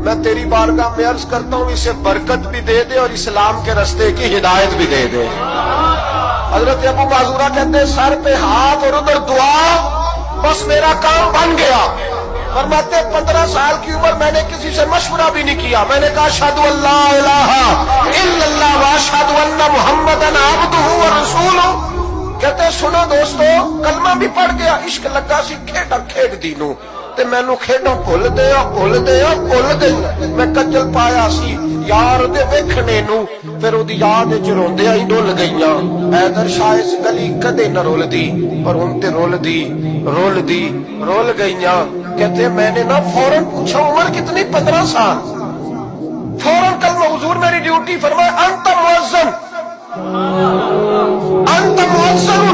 میں تیری بارگاہ میں عرض کرتا ہوں اسے برکت بھی دے دے اور اسلام کے رستے کی ہدایت بھی دے دے۔ حضرت ابو معذورہ کہتے ہیں سر پہ ہاتھ اور ادھر دعا، بس میرا کام بن گیا۔ فرماتے 15 سال کی عمر میں نے کسی سے مشورہ بھی نہیں کیا، میں نے کہا اشہد ان لا الہ الا اللہ واشہد ان محمدا عبدہ ورسولہ۔ کہتے سنو دوستو، کلمہ بھی پڑھ گیا، عشق لگا سی کھیڈا کھیڈ دی نو تے مینوں کھیڈاں بھول دے میں کجل پایا سی یار دے ویکھنے نو، پھر اودی یاد وچ روندیاں ہی ڈول گئیاں۔ حیدر شاہ اس گلی کدے نہ رول دی پر ہن تے رول گئیاں۔ کہتے میں نے نا فوراً پوچھا عمر کتنی؟ 15 سال۔ فوراً کلمہ حضور میری ڈیوٹی، فرمایا انت مؤذن، انت مؤذن،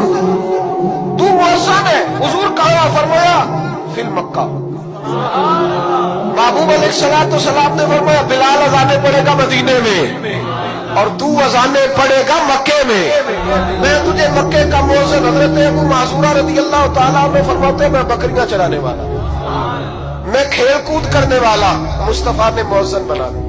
تو مؤذن ہے۔ حضور کہا؟ فرمایا فی مکہ۔ محبوب علیہ السلام نے فرمایا بلال اذانے پڑے گا مدینے میں اور تو اذانے پڑے گا مکے میں، میں تجھے مکے کا مؤذن۔ حضرت ابو معذورہ رضی اللہ تعالیٰ عنہ فرماتے ہیں میں بکریاں چرانے والا، میں کھیل کود کرنے والا، مصطفیٰ نے مؤذن بنا دیا۔